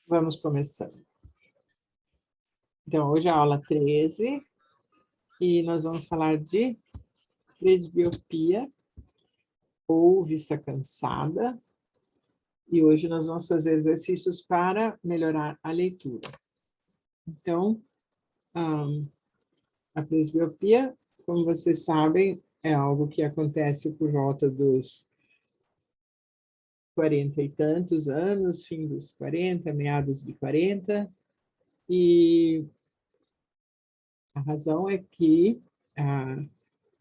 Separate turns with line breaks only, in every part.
Vamos começando. Então, hoje é a aula 13 e nós vamos falar de presbiopia ou vista cansada. E hoje nós vamos fazer exercícios para melhorar a leitura. Então, a presbiopia, como vocês sabem, é algo que acontece por volta dos 40 e tantos anos, fim dos 40, meados de 40, e a razão é que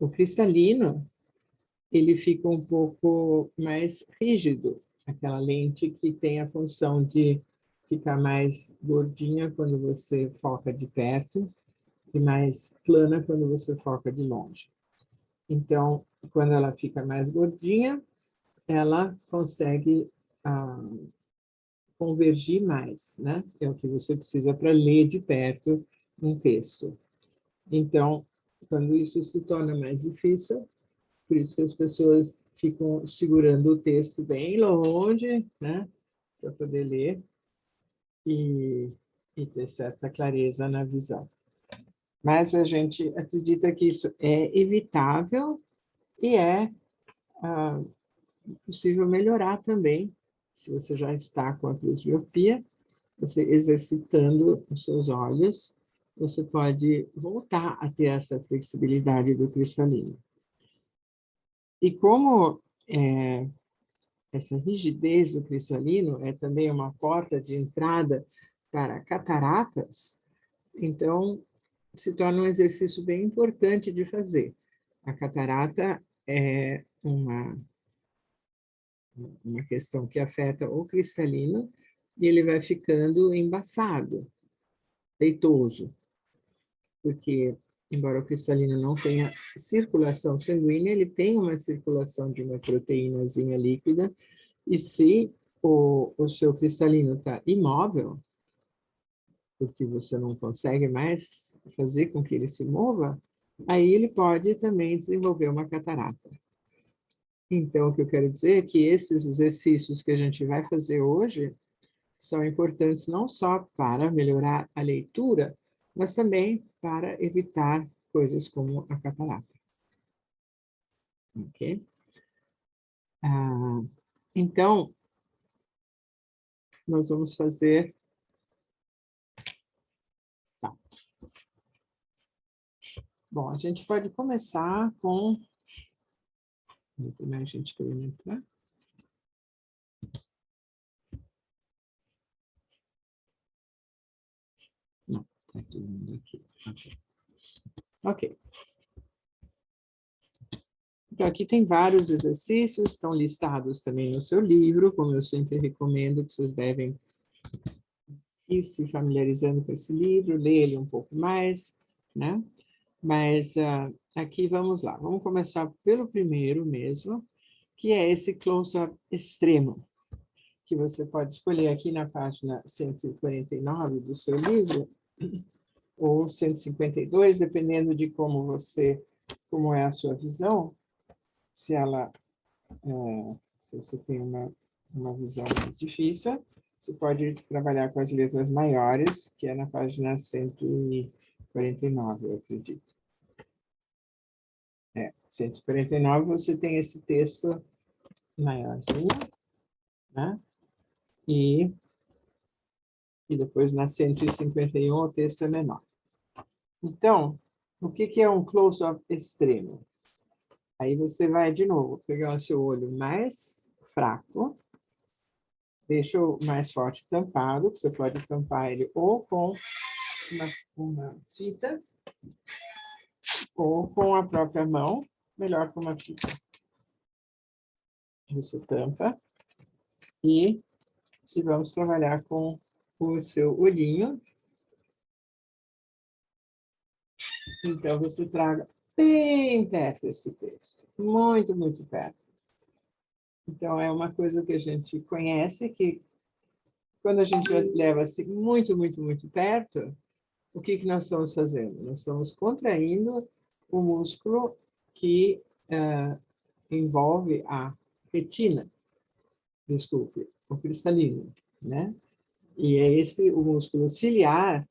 o cristalino ele fica um pouco mais rígido, aquela lente que tem a função de ficar mais gordinha quando você foca de perto e mais plana quando você foca de longe. Então, quando ela fica mais gordinha, ela consegue convergir mais, né? É o que você precisa para ler de perto um texto. Então, quando isso se torna mais difícil, por isso que as pessoas ficam segurando o texto bem longe, né? Para poder ler e ter certa clareza na visão. Mas a gente acredita que isso é evitável e é possível melhorar também, se você já está com a presbiopia, você exercitando os seus olhos, você pode voltar a ter essa flexibilidade do cristalino. E como essa rigidez do cristalino é também uma porta de entrada para cataratas, então se torna um exercício bem importante de fazer. A catarata é uma questão que afeta o cristalino e ele vai ficando embaçado, leitoso, porque, embora o cristalino não tenha circulação sanguínea, ele tem uma circulação de uma proteínazinha líquida, e se o seu cristalino está imóvel, porque você não consegue mais fazer com que ele se mova, aí ele pode também desenvolver uma catarata. Então, o que eu quero dizer é que esses exercícios que a gente vai fazer hoje são importantes não só para melhorar a leitura, mas também para evitar coisas como a catarata. Ok? Então, nós vamos fazer... Tá. Bom, a gente pode começar com... Não tem mais gente querendo entrar? Não, está todo mundo aqui. Ok. Então, aqui tem vários exercícios, estão listados também no seu livro, como eu sempre recomendo, que vocês devem ir se familiarizando com esse livro, ler ele um pouco mais, né? Mas aqui vamos lá, vamos começar pelo primeiro mesmo, que é esse close-up extremo, que você pode escolher aqui na página 149 do seu livro, ou 152, dependendo de como é a sua visão, se você tem uma visão mais difícil, você pode trabalhar com as letras maiores, que é na página 149, eu acredito. 149, você tem esse texto maiorzinho, né? E depois na 151 o texto é menor. Então, o que é um close-up extremo? Aí você vai, de novo, pegar o seu olho mais fraco, deixa o mais forte tampado, que você pode tampar ele ou com uma fita, ou com a própria mão, melhor com uma fita. Você tampa e vamos trabalhar com o seu olhinho. Então, você traga bem perto esse texto, muito, muito perto. Então, é uma coisa que a gente conhece, que quando a gente leva assim muito, muito, muito perto, o que nós estamos fazendo? Nós estamos contraindo o músculo que envolve a retina, desculpe, o cristalino, né? E é esse o músculo ciliar,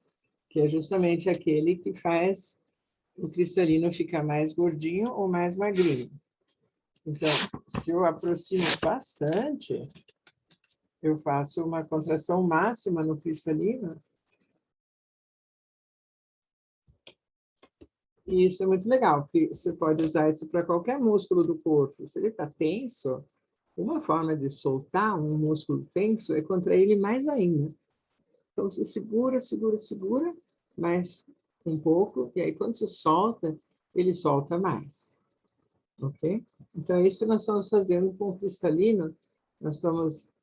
que é justamente aquele que faz o cristalino ficar mais gordinho ou mais magrinho. Então, se eu aproximo bastante, eu faço uma contração máxima no cristalino. E isso é muito legal, porque você pode usar isso para qualquer músculo do corpo. Se ele está tenso, uma forma de soltar um músculo tenso é contrair ele mais ainda. Então, você segura, segura, segura, mais um pouco, e aí quando você solta, ele solta mais. Ok? Então, é isso que nós estamos fazendo com o cristalino. Nós estamos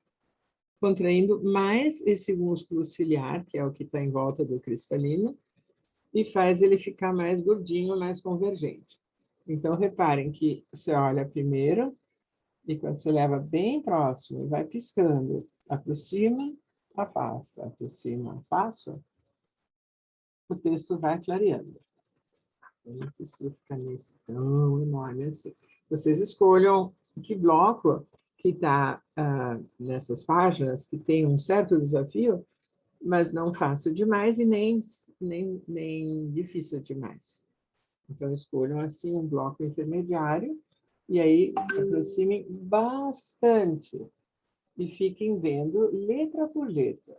contraindo mais esse músculo ciliar, que é o que está em volta do cristalino, e faz ele ficar mais gordinho, mais convergente. Então, reparem que você olha primeiro, e quando você leva bem próximo, vai piscando, aproxima, afasta, aproxima, afasta, o texto vai clareando. Eu não preciso ficar nesse tão enorme assim. Vocês escolham que bloco que está nessas páginas, que tem um certo desafio, mas não fácil demais e nem difícil demais. Então, escolham assim um bloco intermediário e aí aproximem bastante e fiquem vendo letra por letra,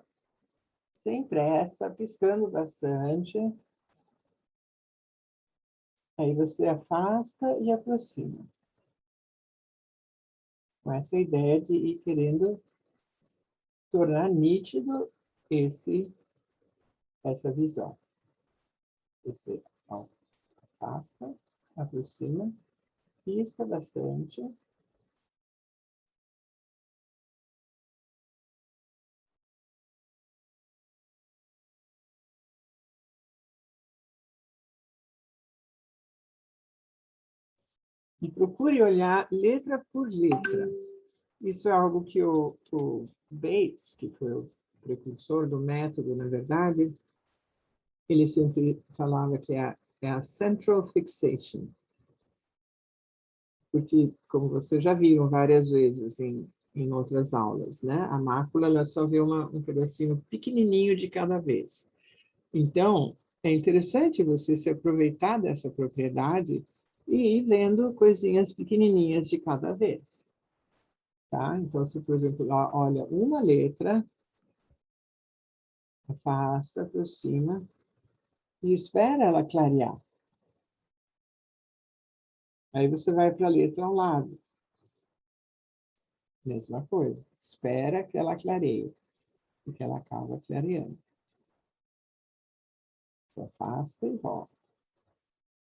sem pressa, piscando bastante. Aí você afasta e aproxima. Com essa ideia de ir querendo tornar nítido essa visão. Você afasta, aproxima, pisca bastante. E procure olhar letra por letra. Isso é algo que o Bates, que foi o precursor do método, na verdade, ele sempre falava que é a central fixation. Porque, como vocês já viram várias vezes em outras aulas, né? A mácula ela só vê um pedacinho pequenininho de cada vez. Então, é interessante você se aproveitar dessa propriedade e ir vendo coisinhas pequenininhas de cada vez. Tá? Então, se, por exemplo, lá, olha uma letra, afasta, aproxima e espera ela clarear. Aí você vai para a letra ao lado. Mesma coisa. Espera que ela clareie, porque ela acaba clareando. Você afasta e volta.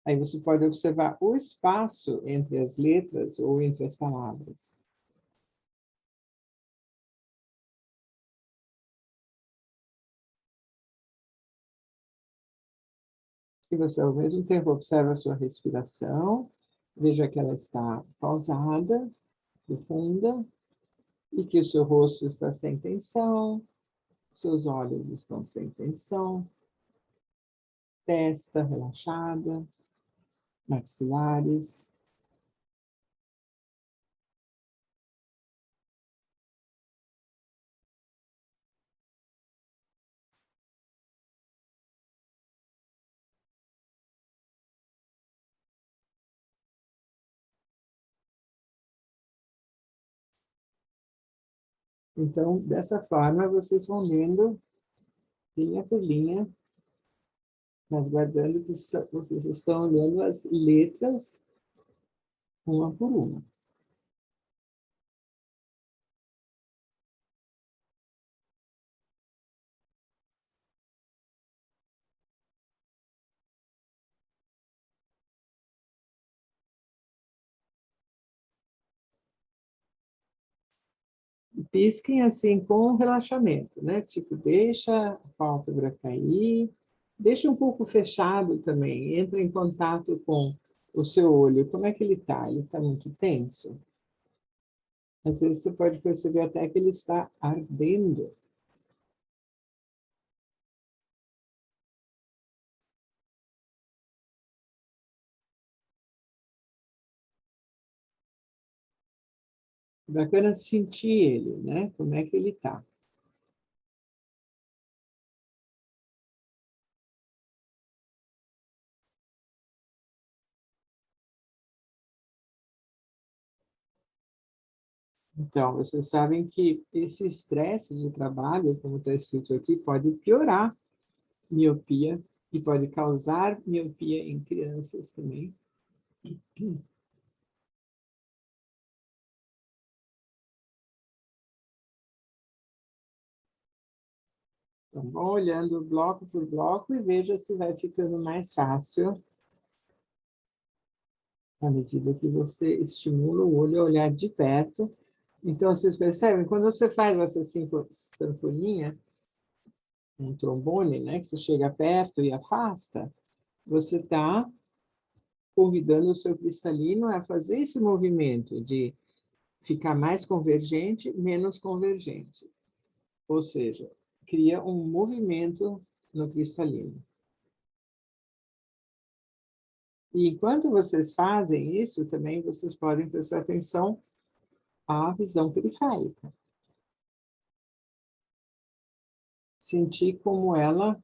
Aí você pode observar o espaço entre as letras ou entre as palavras. E você, ao mesmo tempo, observa a sua respiração, veja que ela está pausada, profunda, e que o seu rosto está sem tensão, seus olhos estão sem tensão, testa relaxada, maxilares. Então, dessa forma, vocês vão lendo linha por linha, mas guardando que vocês estão lendo as letras uma por uma. Pisquem assim com relaxamento, né? Tipo, deixa a pálpebra cair, deixa um pouco fechado também, entra em contato com o seu olho. Como é que ele está? Ele está muito tenso? Às vezes você pode perceber até que ele está ardendo. Bacana sentir ele, né? Como é que ele está. Então, vocês sabem que esse estresse de trabalho, como está escrito aqui, pode piorar miopia e pode causar miopia em crianças também. Então, vão olhando bloco por bloco e veja se vai ficando mais fácil à medida que você estimula o olho a olhar de perto. Então, vocês percebem, quando você faz essa sanfoninha, um trombone, né, que você chega perto e afasta, você está convidando o seu cristalino a fazer esse movimento de ficar mais convergente, menos convergente. Ou seja, cria um movimento no cristalino. E enquanto vocês fazem isso, também vocês podem prestar atenção à visão periférica. Sentir como ela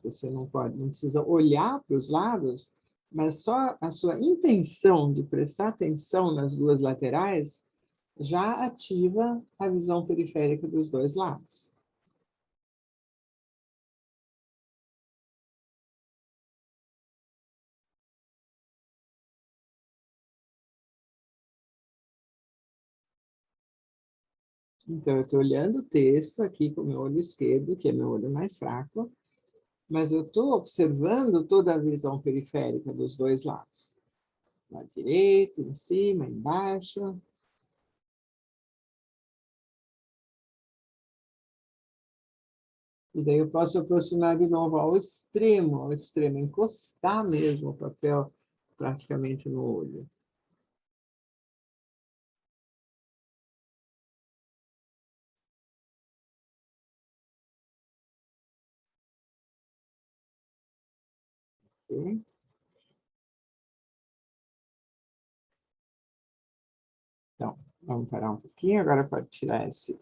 você não precisa olhar para os lados, mas só a sua intenção de prestar atenção nas duas laterais já ativa a visão periférica dos dois lados. Então, eu estou olhando o texto aqui com o meu olho esquerdo, que é meu olho mais fraco, mas eu estou observando toda a visão periférica dos dois lados. Lado direito, em cima, embaixo. E daí eu posso aproximar de novo ao extremo, encostar mesmo o papel praticamente no olho. Okay? Então, vamos parar um pouquinho. Agora pode tirar esse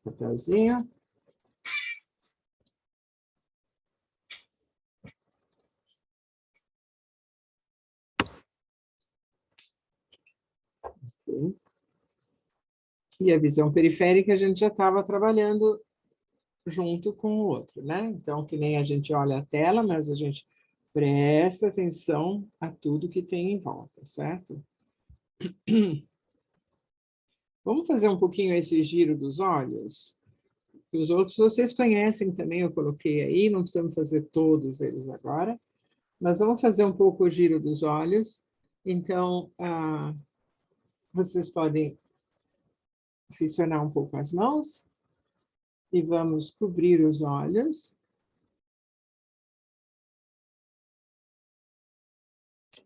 papelzinho. Okay? E a visão periférica a gente já estava trabalhando junto com o outro, né? Então, que nem a gente olha a tela, mas a gente presta atenção a tudo que tem em volta, certo? Vamos fazer um pouquinho esse giro dos olhos? E os outros vocês conhecem também, eu coloquei aí, não precisamos fazer todos eles agora, mas vamos fazer um pouco o giro dos olhos. Então, vocês podem flexionar um pouco as mãos e vamos cobrir os olhos.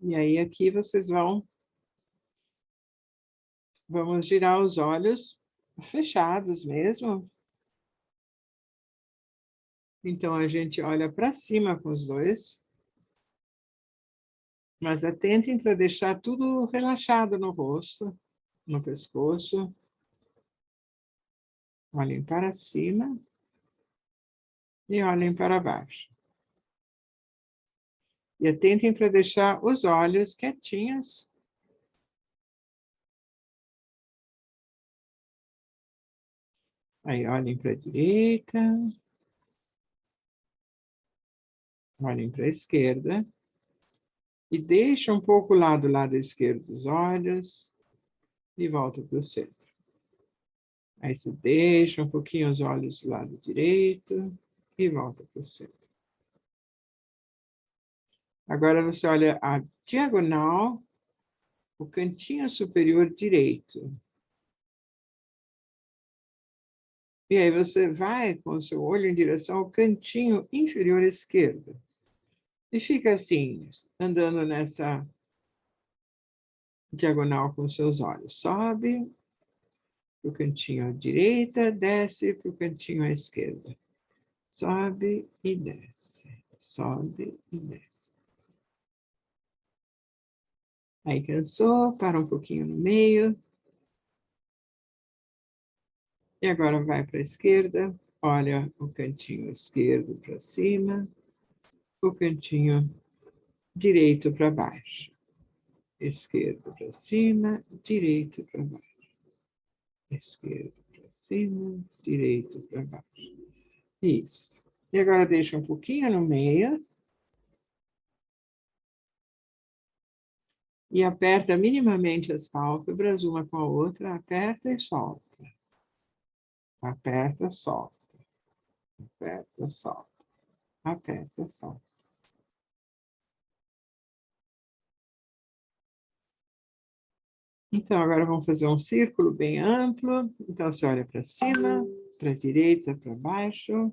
E aí aqui vocês vamos girar os olhos fechados mesmo. Então, a gente olha para cima com os dois, mas atentem para deixar tudo relaxado no rosto, no pescoço. Olhem para cima e olhem para baixo. E atentem para deixar os olhos quietinhos. Aí, olhem para a direita. Olhem para a esquerda. E deixa um pouco lá do lado esquerdo dos olhos. E volta para o centro. Aí você deixa um pouquinho os olhos do lado direito. E volta para o centro. Agora você olha a diagonal, o cantinho superior direito. E aí você vai com o seu olho em direção ao cantinho inferior esquerdo. E fica assim, andando nessa diagonal com seus olhos. Sobe para o cantinho à direita, desce para o cantinho à esquerda. Sobe e desce. Sobe e desce. Aí cansou, para um pouquinho no meio. E agora vai para a esquerda, olha o cantinho esquerdo para cima, o cantinho direito para baixo. Esquerdo para cima, direito para baixo. Esquerdo para cima, direito para baixo. Isso. E agora deixa um pouquinho no meio. E aperta minimamente as pálpebras, uma com a outra, aperta e solta. Aperta, solta. Aperta, solta. Aperta, solta. Então, agora vamos fazer um círculo bem amplo. Então, você olha para cima, para a direita, para baixo.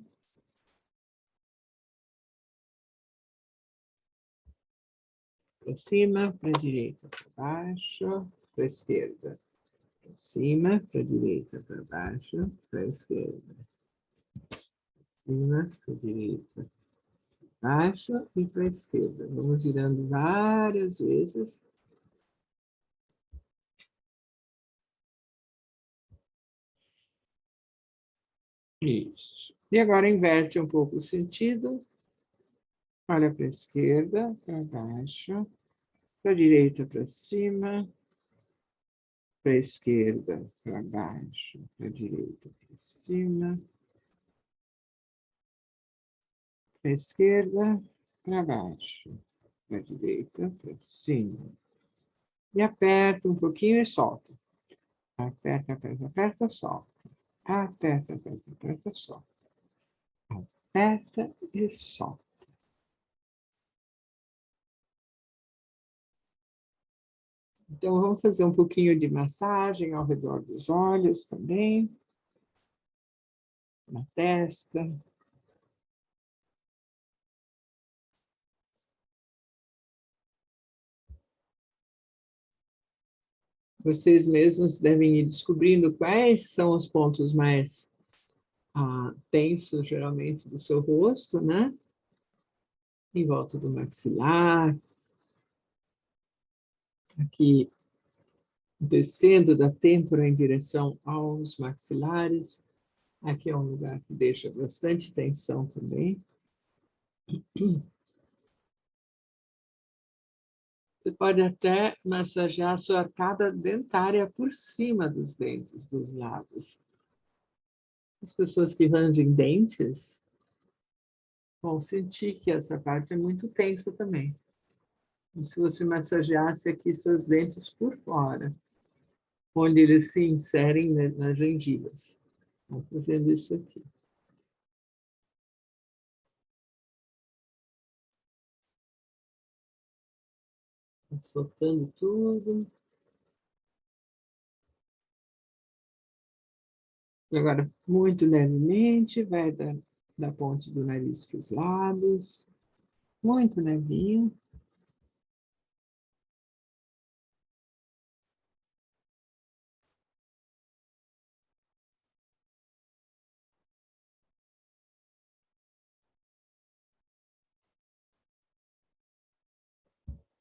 Para cima, para a direita, para baixo. Para a esquerda. Para cima, para a direita, para baixo. Para a esquerda. Para cima, para a direita, baixo e para a esquerda. Vamos girando várias vezes. Isso. E agora inverte um pouco o sentido. Olha para a esquerda, para baixo, para a direita, para cima, para a esquerda, para baixo, para a direita, para cima, para a esquerda, para baixo, para a direita, para cima. E aperta um pouquinho e solta. Aperta, aperta, aperta, solta. Aperta, aperta, aperta, solta. Aperta e solta. Então, vamos fazer um pouquinho de massagem ao redor dos olhos também, na testa. Vocês mesmos devem ir descobrindo quais são os pontos mais tensos, geralmente, do seu rosto, né? Em volta do maxilar, aqui descendo da têmpora em direção aos maxilares. Aqui é um lugar que deixa bastante tensão também. Você pode até massagear a sua arcada dentária por cima dos dentes, dos lábios. As pessoas que rangem dentes vão sentir que essa parte é muito tensa também. Como se você massageasse aqui seus dentes por fora, onde eles se inserem nas gengivas. Vou fazendo isso aqui. Soltando tudo. E agora, muito levemente, vai da ponte do nariz para os lábios. Muito levinho.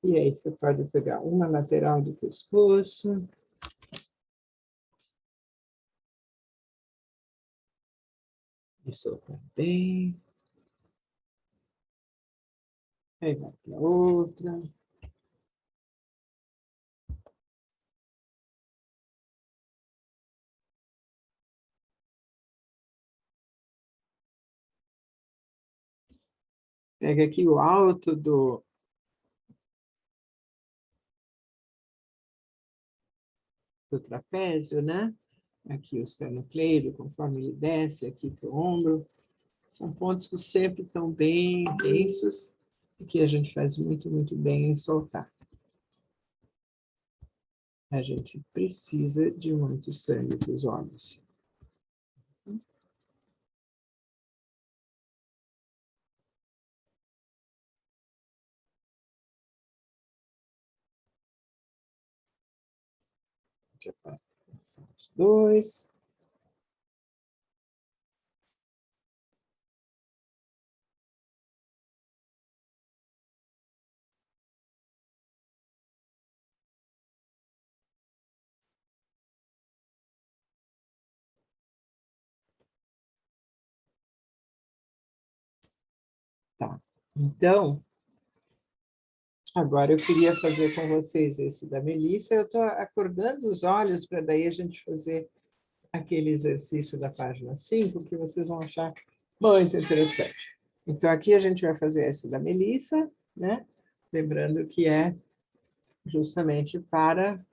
E aí você pode pegar uma lateral do pescoço. E soltar bem. Aí vai para outra. Pega aqui o alto do trapézio, né? Aqui o esternocleido, conforme ele desce aqui para o ombro. São pontos que sempre estão bem tensos e que a gente faz muito, muito bem em soltar. A gente precisa de muito sangue para os olhos. Já passar os dois. Tá. Então, Agora eu queria fazer com vocês esse da Melissa. Eu estou acordando os olhos para daí a gente fazer aquele exercício da página 5, que vocês vão achar muito interessante. Então, aqui a gente vai fazer esse da Melissa, né? Lembrando que é justamente para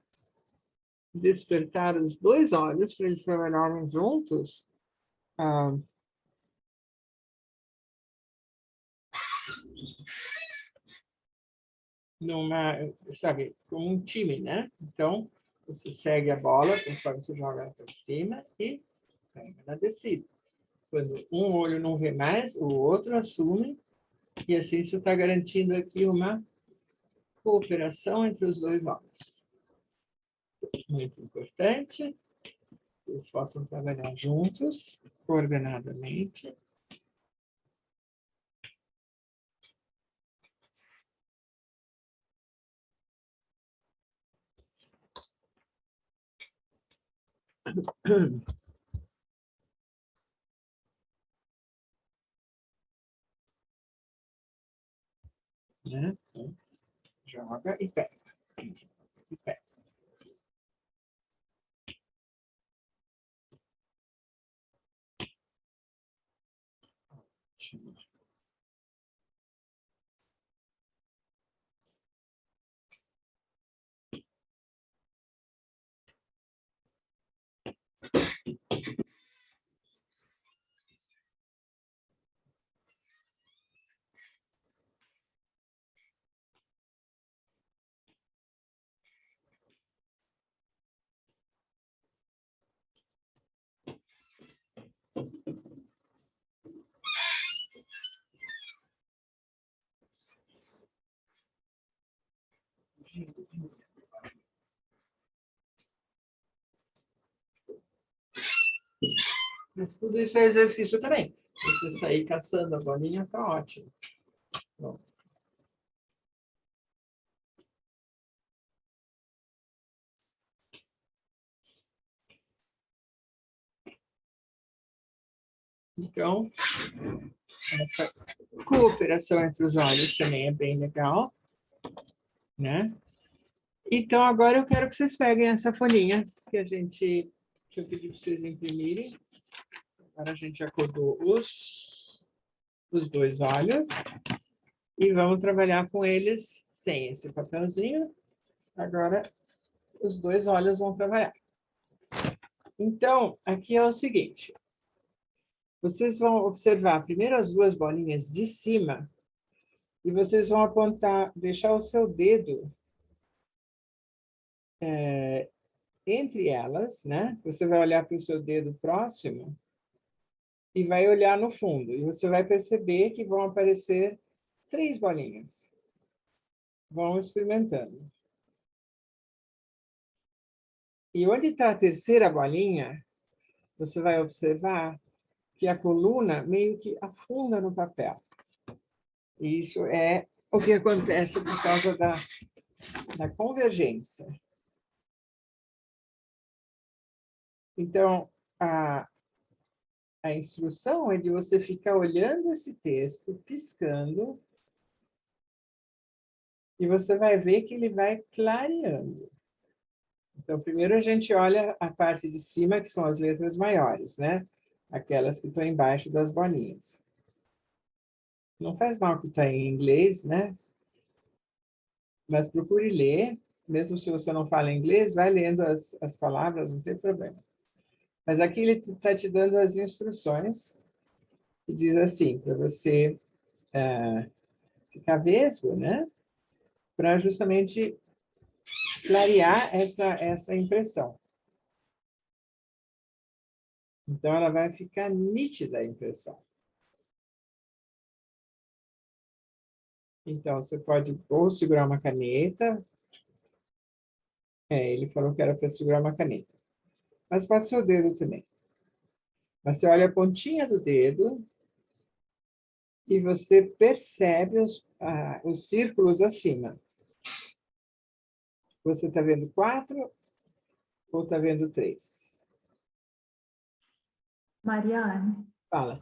despertar os dois olhos, para eles trabalharem juntos. Numa, sabe, como um time, né? Então, você segue a bola conforme você joga para cima e pega na descida. Quando um olho não vê mais, o outro assume, e assim você está garantindo aqui uma cooperação entre os dois olhos. Muito importante. Eles possam trabalhar juntos, coordenadamente. Né? Então, joga e pega. E pega. Mas tudo isso é exercício também. Você sair caçando a bolinha, está ótimo. Bom. Então, essa cooperação entre os olhos também é bem legal, né? Então, agora eu quero que vocês peguem essa folhinha que eu pedi para vocês imprimirem. Agora a gente acordou os dois olhos e vamos trabalhar com eles sem esse papelzinho. Agora, os dois olhos vão trabalhar. Então, aqui é o seguinte. Vocês vão observar primeiro as duas bolinhas de cima e vocês vão apontar, deixar o seu dedo entre elas, né? Você vai olhar para o seu dedo próximo e vai olhar no fundo. E você vai perceber que vão aparecer 3 bolinhas. Vão experimentando. E onde está a terceira bolinha, você vai observar que a coluna meio que afunda no papel. E isso é o que acontece por causa da convergência. Então, a instrução é de você ficar olhando esse texto, piscando, e você vai ver que ele vai clareando. Então, primeiro a gente olha a parte de cima, que são as letras maiores, né? Aquelas que estão embaixo das bolinhas. Não faz mal que está em inglês, né? Mas procure ler, mesmo se você não fala inglês, vai lendo as palavras, não tem problema. Mas aqui ele está te dando as instruções, e diz assim, para você ficar vesgo, né? Para justamente clarear essa impressão. Então, ela vai ficar nítida a impressão. Então, você pode ou segurar uma caneta. Ele falou que era para segurar uma caneta. Mas pode ser o dedo também. Mas você olha a pontinha do dedo e você percebe os círculos acima. Você está vendo 4 ou está vendo 3?
Mariane,
Fala.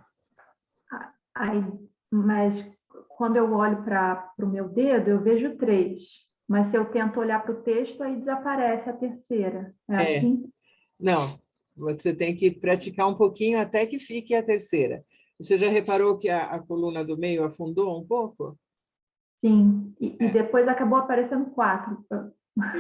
mas quando eu olho para o meu dedo, eu vejo 3. Mas se eu tento olhar para o texto, aí desaparece a terceira. É assim?
Não, você tem que praticar um pouquinho até que fique a terceira. Você já reparou que a coluna do meio afundou um pouco?
Sim. E
É.
depois acabou aparecendo 4.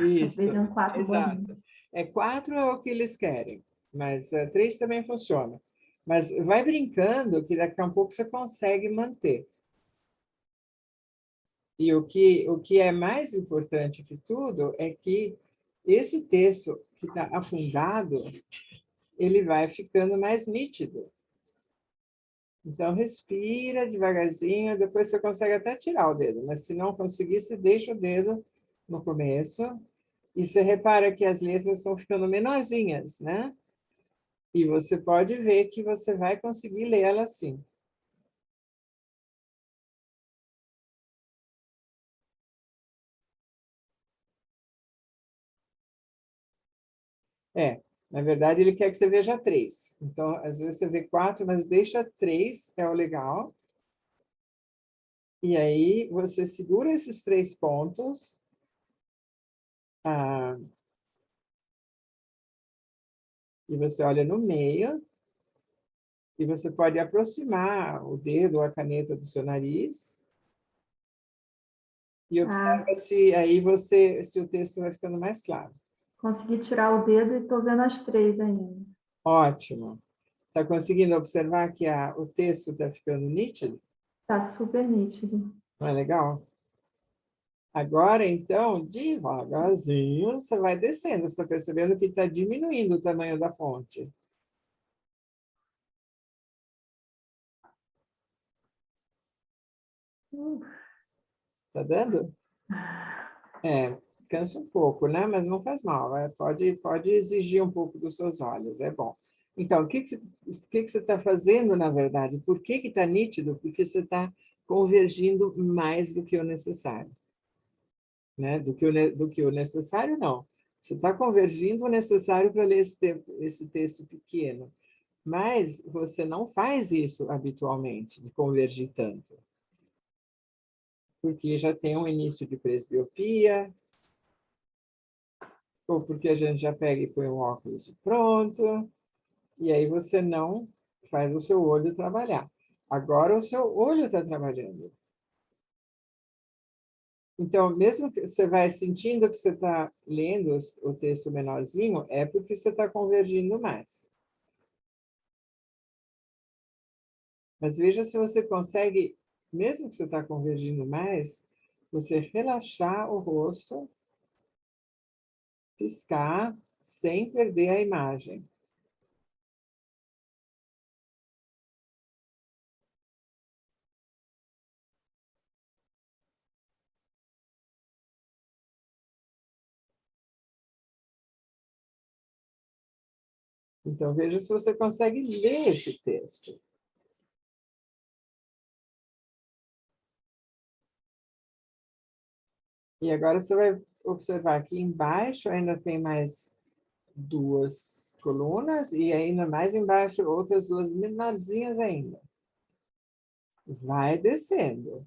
Isso,
Vejam 4 bolinhas.
exato. 4 é o que eles querem, mas 3 também funciona. Mas vai brincando que daqui a um pouco você consegue manter. E o que é mais importante que tudo é que esse texto que está afundado, ele vai ficando mais nítido. Então, respira devagarzinho, depois você consegue até tirar o dedo, mas se não conseguir, você deixa o dedo no começo, e você repara que as letras estão ficando menorzinhas, né? E você pode ver que você vai conseguir ler ela assim. Na verdade, ele quer que você veja 3. Então, às vezes você vê 4, mas deixa 3, é o legal. E aí, você segura esses 3 pontos. E você olha no meio. E você pode aproximar o dedo ou a caneta do seu nariz. E observa se aí se o texto vai ficando mais claro.
Consegui tirar o dedo e estou vendo as 3 ainda.
Ótimo. Está conseguindo observar que o texto está ficando nítido?
Está super nítido.
Não é legal? Agora, então, devagarzinho, você vai descendo. Você está percebendo que está diminuindo o tamanho da fonte. Está dando? Cansa um pouco, né? Mas não faz mal. Pode exigir um pouco dos seus olhos, é bom. Então, o que você está fazendo, na verdade? Por que está nítido? Porque você está convergindo mais do que o necessário. Né? Do que o necessário, não. Você está convergindo o necessário para ler esse texto pequeno. Mas você não faz isso habitualmente, de convergir tanto. Porque já tem um início de presbiopia, ou porque a gente já pega e põe um óculos e pronto, e aí você não faz o seu olho trabalhar. Agora o seu olho está trabalhando. Então, mesmo que você vai sentindo que você está lendo o texto menorzinho, é porque você está convergindo mais. Mas veja se você consegue, mesmo que você está convergindo mais, você relaxar o rosto, piscar, sem perder a imagem. Então, veja se você consegue ler esse texto. E agora você vai observar que embaixo ainda tem mais 2 colunas e ainda mais embaixo outras 2 menorzinhas ainda. Vai descendo.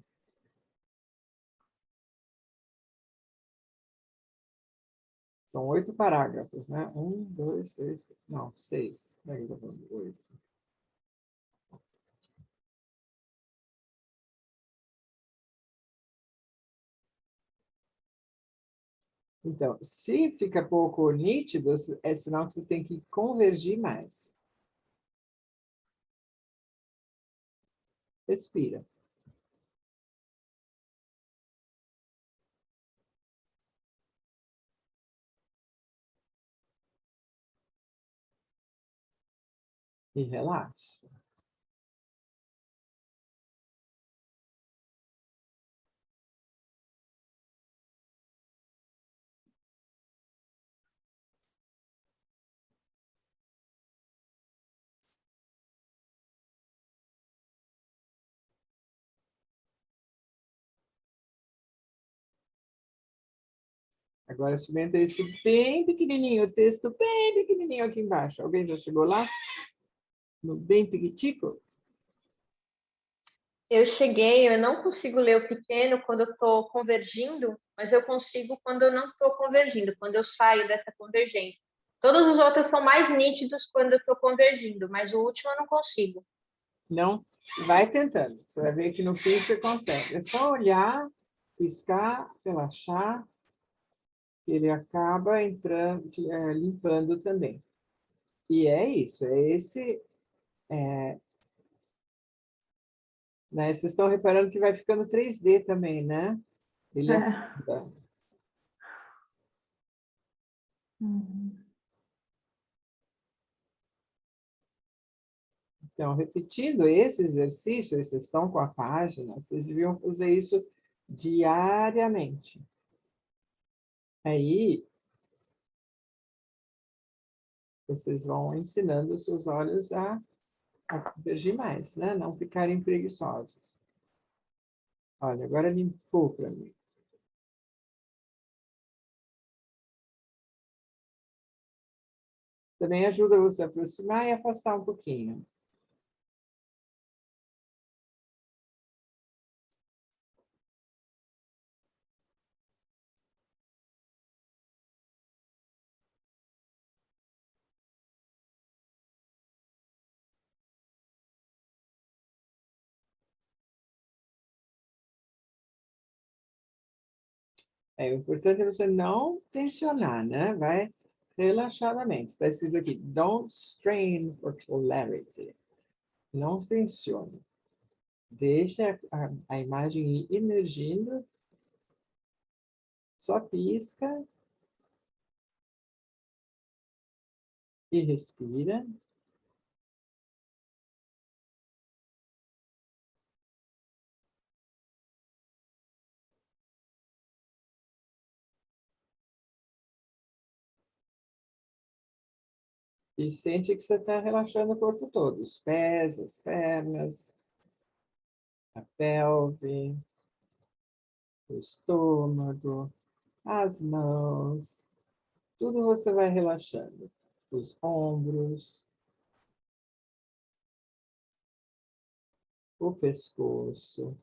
São 8 parágrafos, né? 1, 2, 3, não, 6. Ainda vamos, 8. Então, se fica pouco nítido, é sinal que você tem que convergir mais. Respira. E relaxa. Agora experimenta esse bem pequenininho, o texto bem pequenininho aqui embaixo. Alguém já chegou lá? No bem pequitico?
Eu cheguei, eu não consigo ler o pequeno quando eu estou convergindo, mas eu consigo quando eu não estou convergindo, quando eu saio dessa convergência. Todos os outros são mais nítidos quando eu estou convergindo, mas o último eu não consigo.
Não? Vai tentando. Você vai ver que no fim você consegue. É só olhar, piscar, relaxar, que ele acaba entrando, limpando também. E é isso, é esse... né? Vocês estão reparando que vai ficando 3D também, né? Ele acaba.
Uhum.
Então, repetindo esse exercício, vocês estão com a página, vocês deviam fazer isso diariamente. Aí, vocês vão ensinando os seus olhos a convergir mais, né? Não ficarem preguiçosos. Olha, agora limpou para mim. Também ajuda você a aproximar e afastar um pouquinho. O importante é você não tensionar, né? Vai relaxadamente. Está escrito aqui, don't strain for clarity. Não tensione. Deixa a imagem ir emergindo. Só pisca. E respira. E sente que você está relaxando o corpo todo. Os pés, as pernas, a pelve, o estômago, as mãos. Tudo você vai relaxando. Os ombros, o pescoço.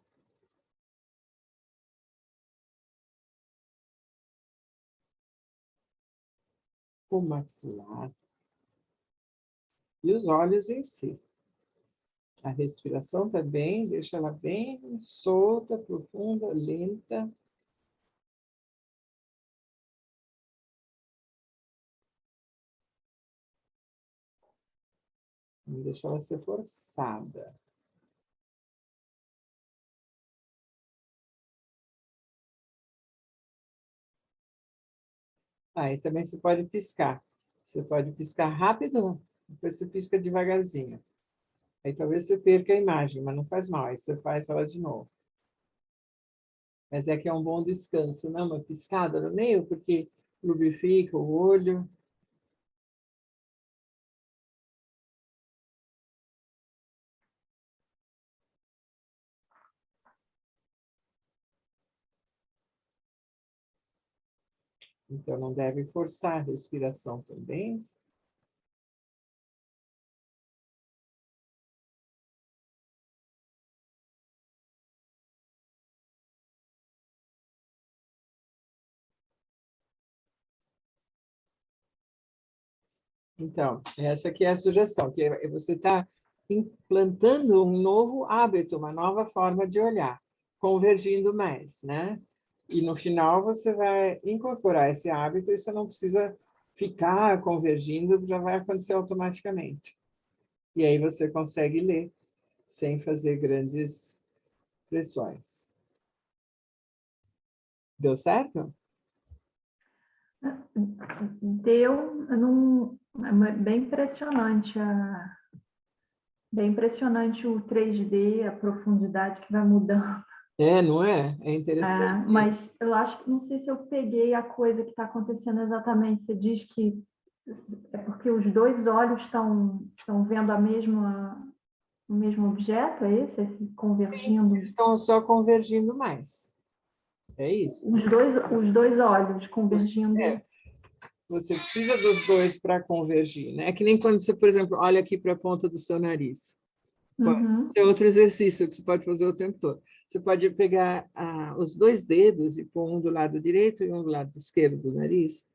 O maxilar. E os olhos em si. A respiração também, deixa ela bem solta, profunda, lenta. Não deixa ela ser forçada. Aí também você pode piscar. Você pode piscar rápido, depois você pisca devagarzinho. Aí talvez você perca a imagem, mas não faz mal. Aí você faz ela de novo. Mas é que é um bom descanso, não? Uma piscada no meio, porque lubrifica o olho. Então não deve forçar a respiração também. Então, essa aqui é a sugestão, que você está implantando um novo hábito, uma nova forma de olhar, convergindo mais, né? E no final você vai incorporar esse hábito e você não precisa ficar convergindo, já vai acontecer automaticamente. E aí você consegue ler sem fazer grandes pressões. Deu certo?
Deu bem impressionante bem impressionante o 3D, a profundidade que vai mudando.
Não é? É interessante.
Mas eu acho que não sei se eu peguei a coisa que está acontecendo exatamente. Você diz que é porque os dois olhos estão vendo o mesmo objeto, é esse? Esse convergindo?
Estão só convergindo mais. É isso.
Os dois olhos convergindo.
Você precisa dos dois para convergir, né? É que nem quando você, por exemplo, olha aqui para a ponta do seu nariz.
Uhum.
É outro exercício que você pode fazer o tempo todo. Você pode pegar os 2 dedos e pôr um do lado direito e um do lado esquerdo do nariz.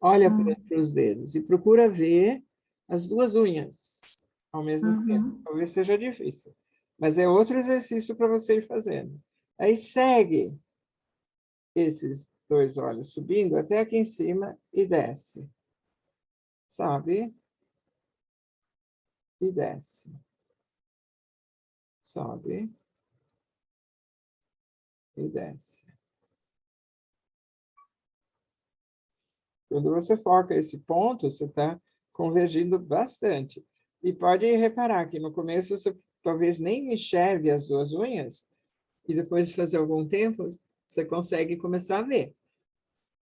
Olha para os dedos e procura ver as 2 unhas ao mesmo tempo.
Uhum.
Talvez seja difícil, mas é outro exercício para você ir fazendo. Aí segue esses 2 olhos subindo até aqui em cima e desce, sabe? E desce, sobe e desce. Quando você foca esse ponto, você está convergindo bastante. E pode reparar que no começo você talvez nem enxergue as 2 unhas, e depois de fazer algum tempo, você consegue começar a ver.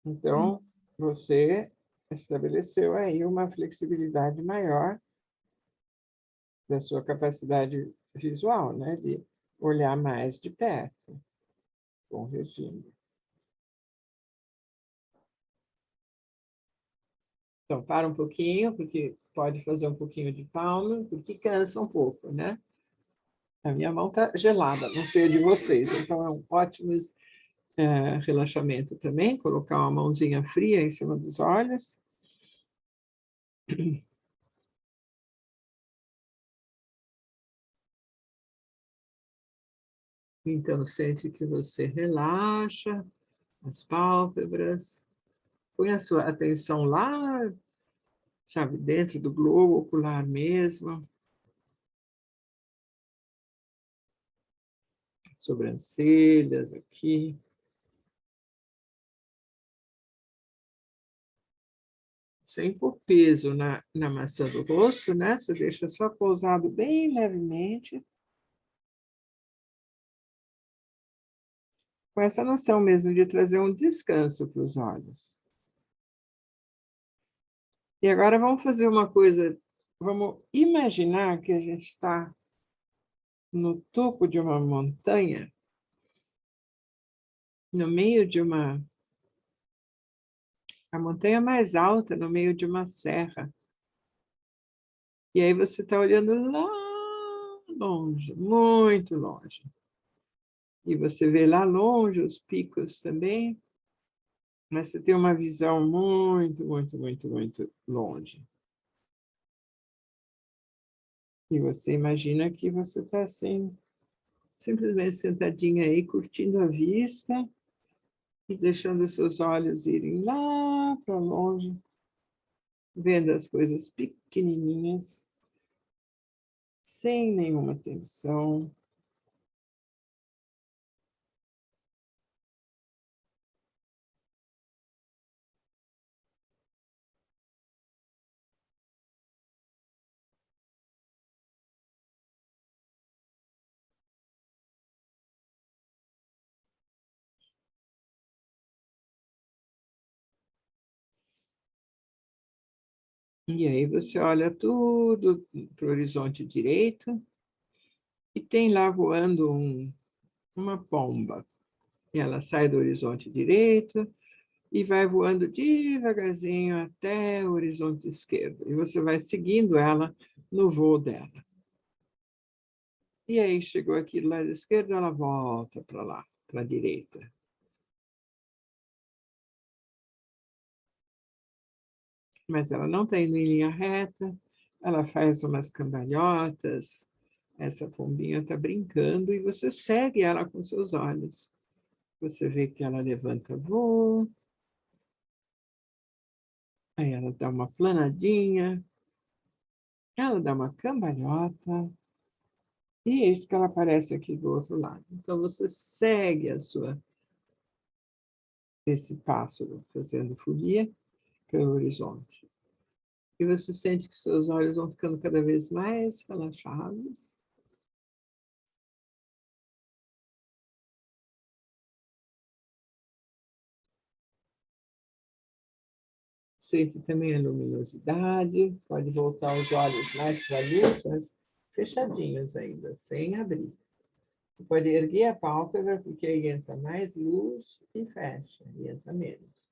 Então, você estabeleceu aí uma flexibilidade maior da sua capacidade visual, né? De olhar mais de perto, convergindo. Então, para um pouquinho, porque pode fazer um pouquinho de palma, porque cansa um pouco, né? A minha mão está gelada, não sei a de vocês, então é um ótimo relaxamento também, colocar uma mãozinha fria em cima dos olhos. Então, sente que você relaxa as pálpebras, põe a sua atenção lá, sabe, dentro do globo ocular mesmo, sobrancelhas aqui. Sem pôr peso na maçã do rosto, né? Você deixa só pousado bem levemente. Com essa noção mesmo de trazer um descanso para os olhos. E agora vamos fazer uma coisa, vamos imaginar que a gente está no topo de uma montanha, no meio de a montanha mais alta, no meio de uma serra. E aí você está olhando lá longe, muito longe. E você vê lá longe os picos também, mas você tem uma visão muito, muito, muito, muito longe. E você imagina que você está assim, simplesmente sentadinha aí, curtindo a vista e deixando os seus olhos irem lá para longe, vendo as coisas pequenininhas, sem nenhuma tensão. E aí você olha tudo para o horizonte direito e tem lá voando uma pomba. E ela sai do horizonte direito e vai voando devagarzinho até o horizonte esquerdo. E você vai seguindo ela no voo dela. E aí chegou aqui do lado esquerdo, ela volta para lá, para a direita. Mas ela não está indo em linha reta, ela faz umas cambalhotas, essa pombinha está brincando e você segue ela com seus olhos. Você vê que ela levanta voo, aí ela dá uma planadinha, ela dá uma cambalhota, e eis que ela aparece aqui do outro lado. Então você segue esse pássaro fazendo folia pelo horizonte. E você sente que seus olhos vão ficando cada vez mais relaxados. Sente também a luminosidade. Pode voltar os olhos mais para a luz, mas fechadinhos ainda, sem abrir. Você pode erguer a pálpebra, porque aí entra mais luz e fecha, e entra menos.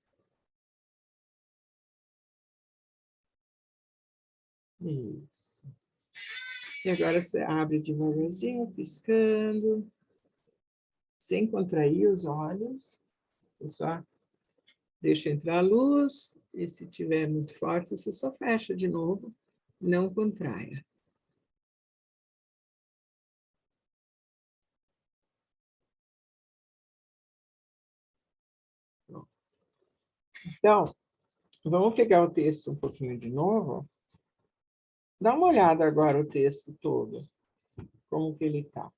Isso. E agora você abre devagarzinho, piscando, sem contrair os olhos. Você só deixa entrar a luz, e se tiver muito forte, você só fecha de novo, não contraia. Então, vamos pegar o texto um pouquinho de novo. Dá uma olhada agora o texto todo, como que ele está.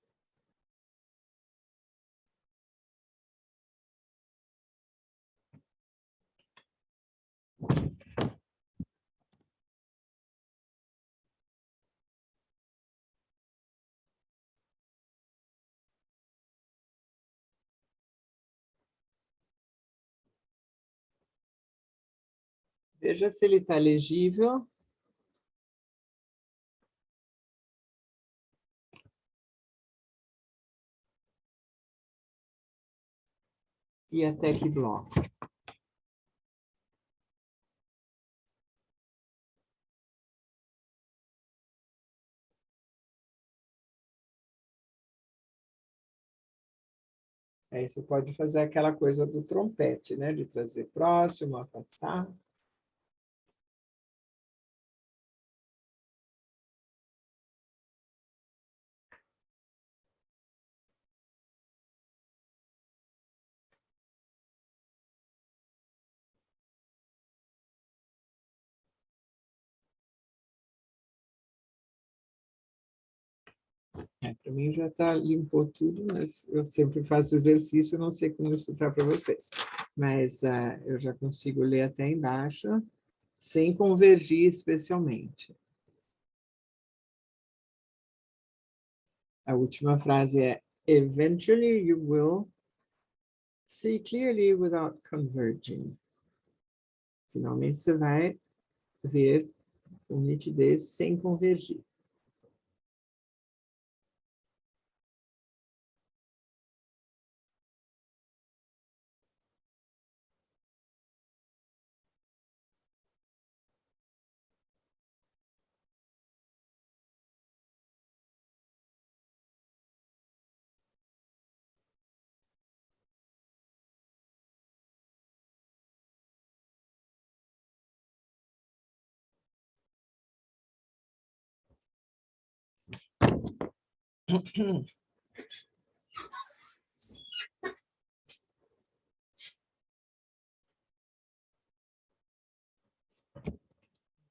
Veja se ele está legível. E até que bloco. Aí você pode fazer aquela coisa do trompete, né? De trazer próximo, afastar. Para mim já está, limpou tudo, mas eu sempre faço exercício, não sei como isso está para vocês. Mas eu já consigo ler até embaixo, sem convergir especialmente. A última frase é: Eventually you will see clearly without converging. Finalmente você vai ver com nitidez sem convergir.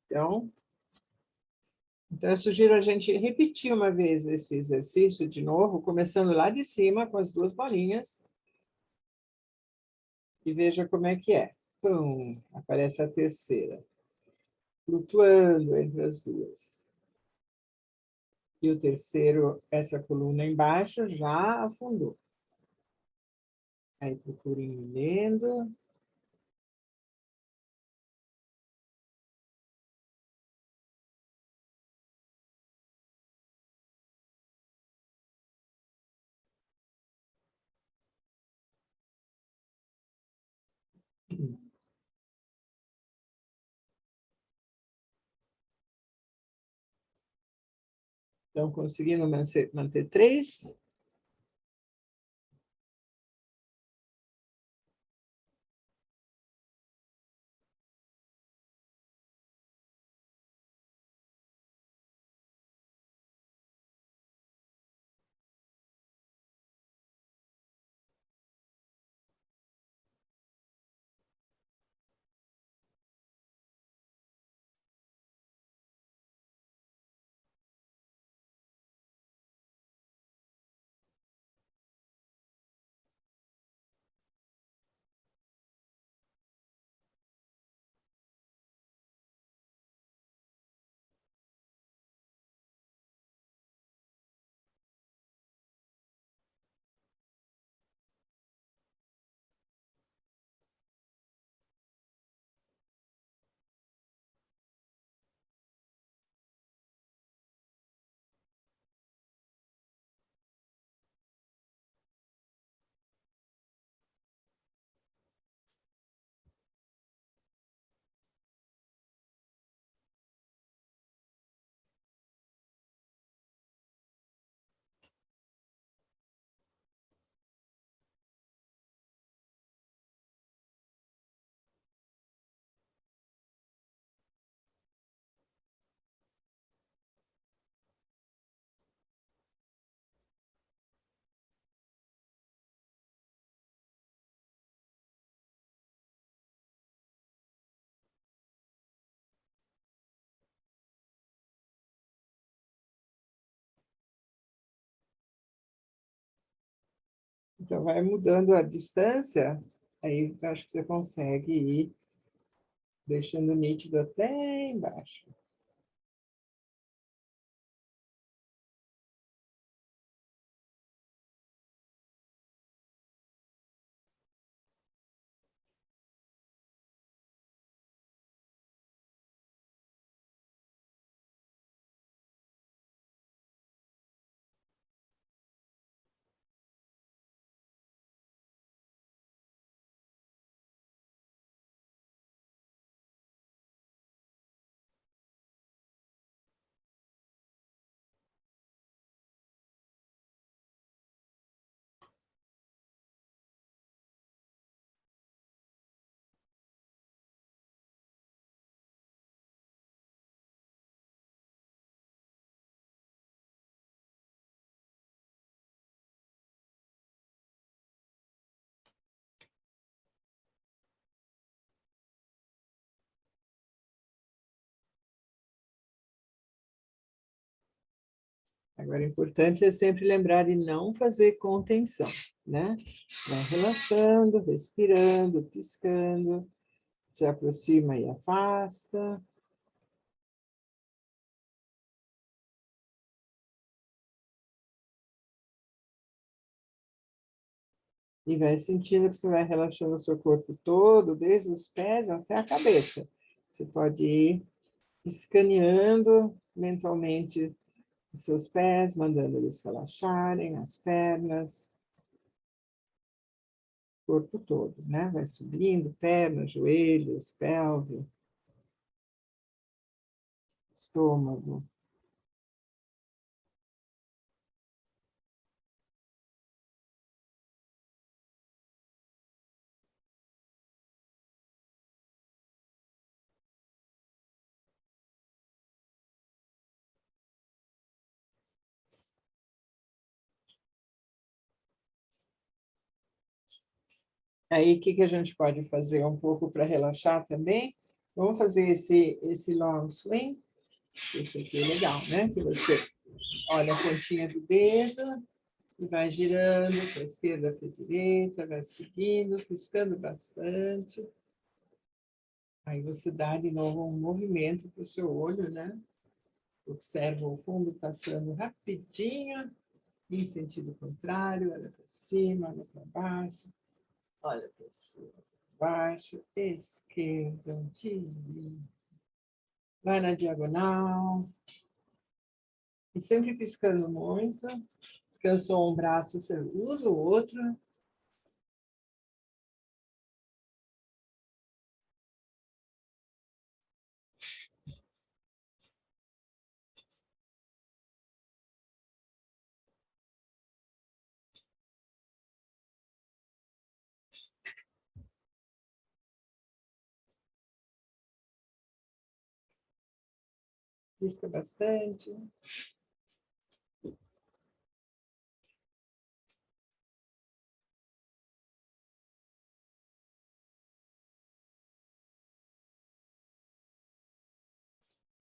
Então, eu sugiro a gente repetir uma vez esse exercício de novo, começando lá de cima com as duas bolinhas. E veja como é que é. Pum, aparece a terceira, flutuando entre as duas. E o terceiro, essa coluna embaixo, já afundou. Aí procurem lendo. Estão conseguindo manter 3? Então, vai mudando a distância, aí eu acho que você consegue ir deixando nítido até embaixo. Agora, o importante é sempre lembrar de não fazer contenção, né? Vai relaxando, respirando, piscando, se aproxima e afasta. E vai sentindo que você vai relaxando o seu corpo todo, desde os pés até a cabeça. Você pode ir escaneando mentalmente os seus pés, mandando eles relaxarem, as pernas, o corpo todo, né? Vai subindo, pernas, joelhos, pelve, estômago. Aí, o que que a gente pode fazer um pouco para relaxar também? Vamos fazer esse long swing. Esse aqui é legal, né? Que você olha a pontinha do dedo e vai girando para a esquerda, para a direita, vai seguindo, piscando bastante. Aí você dá de novo um movimento para o seu olho, né? Observa o fundo passando rapidinho, em sentido contrário, olha para cima, olha para baixo, olha para cima, para baixo, esquerda, direita, vai na diagonal, e sempre piscando muito. Cansou um braço, você usa o outro. Pisca bastante.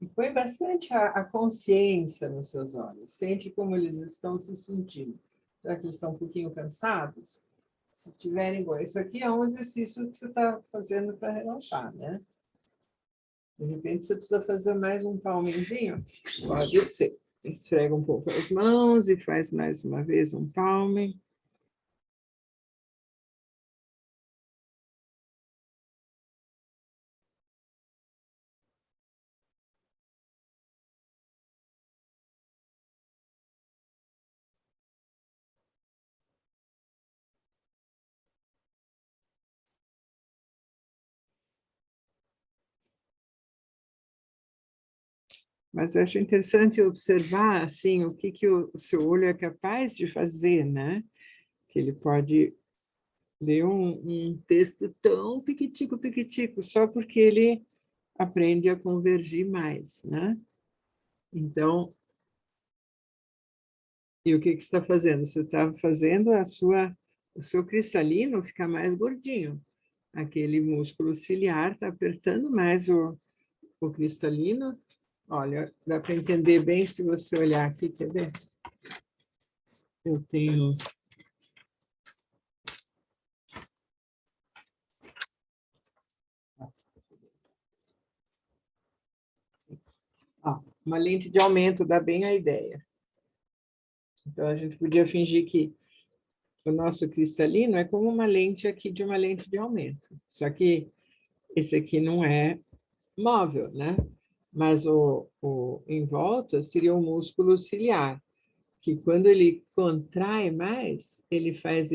E põe bastante a consciência nos seus olhos. Sente como eles estão se sentindo. Será que eles estão um pouquinho cansados? Se tiverem, bom, isso aqui é um exercício que você está fazendo para relaxar, né? De repente, você precisa fazer mais um palmezinho. Pode ser. Esfrega um pouco as mãos e faz mais uma vez um palme. Mas eu acho interessante observar assim o que o seu olho é capaz de fazer, né? Que ele pode ler um texto tão piquitico, piquitico, só porque ele aprende a convergir mais, né? Então, e o que você está fazendo? Você está fazendo o seu cristalino ficar mais gordinho. Aquele músculo ciliar está apertando mais o cristalino. Olha, dá para entender bem se você olhar aqui, quer ver? Eu tenho Uma lente de aumento dá bem a ideia. Então, a gente podia fingir que o nosso cristalino é como uma lente aqui de uma lente de aumento. Só que esse aqui não é móvel, né? Mas em volta seria o músculo ciliar, que quando ele contrai mais, ele faz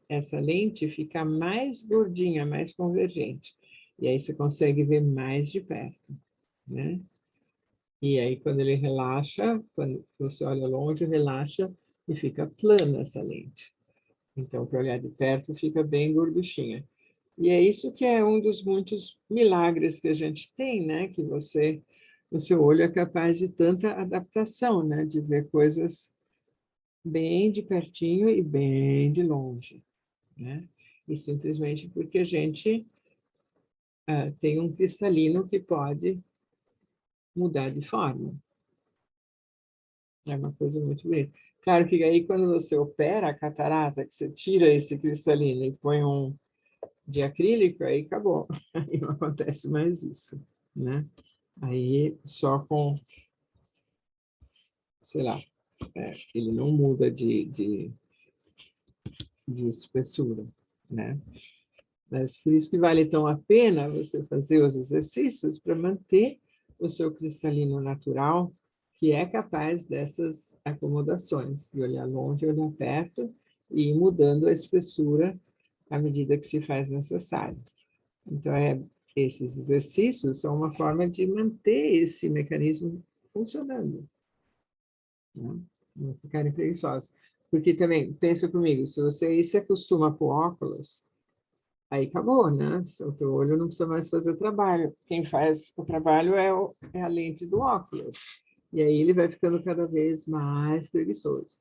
essa lente ficar mais gordinha, mais convergente. E aí você consegue ver mais de perto, né? E aí, quando ele relaxa, quando você olha longe, relaxa e fica plana essa lente. Então, para olhar de perto, fica bem gorduchinha. E é isso que é um dos muitos milagres que a gente tem, né? Que o seu olho é capaz de tanta adaptação, né? De ver coisas bem de pertinho e bem de longe, né? E simplesmente porque a gente tem um cristalino que pode mudar de forma. É uma coisa muito bonita. Claro que aí, quando você opera a catarata, que você tira esse cristalino e põe um de acrílico, aí acabou. Aí não acontece mais isso, né? Aí só com, sei lá, ele não muda de espessura, né? Mas por isso que vale tão a pena você fazer os exercícios para manter o seu cristalino natural, que é capaz dessas acomodações, de olhar longe, olhar perto e ir mudando a espessura à medida que se faz necessário. Então, esses exercícios são uma forma de manter esse mecanismo funcionando, né? Não ficarem preguiçosos. Porque também, pensa comigo, se você se acostuma com óculos, aí acabou, né? O teu olho não precisa mais fazer trabalho. Quem faz o trabalho é a lente do óculos. E aí ele vai ficando cada vez mais preguiçoso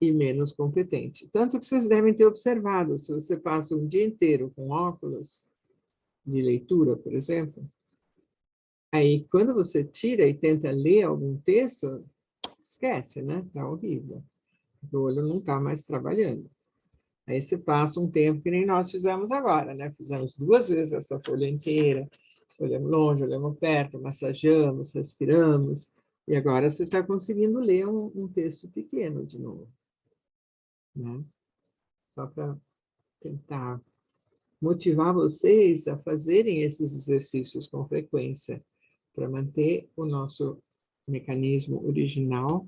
e menos competente. Tanto que vocês devem ter observado, se você passa um dia inteiro com óculos de leitura, por exemplo, aí quando você tira e tenta ler algum texto, esquece, né? Tá horrível. O olho não está mais trabalhando. Aí você passa um tempo que nem nós fizemos agora, né? Fizemos 2 vezes essa folha inteira, olhamos longe, olhamos perto, massageamos, respiramos, e agora você está conseguindo ler um texto pequeno de novo, né? Só para tentar motivar vocês a fazerem esses exercícios com frequência, para manter o nosso mecanismo original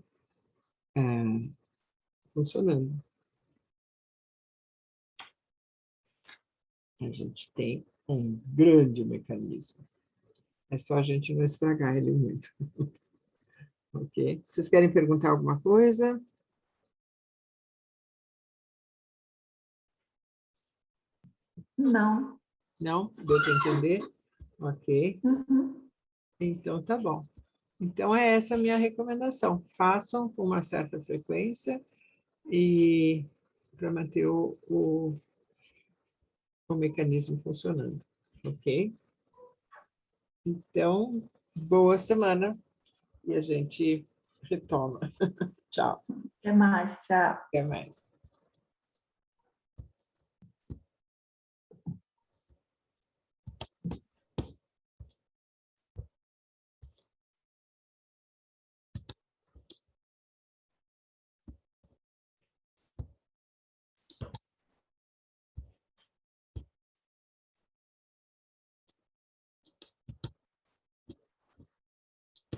funcionando. A gente tem um grande mecanismo. É só a gente não estragar ele muito. Ok? Vocês querem perguntar alguma coisa?
Não.
Não? Deu para entender? Ok.
Uhum.
Então, tá bom. Então, é essa a minha recomendação. Façam com uma certa frequência e para manter o mecanismo funcionando. Ok? Então, boa semana e a gente retoma. Tchau.
Até mais. Tchau.
Até mais.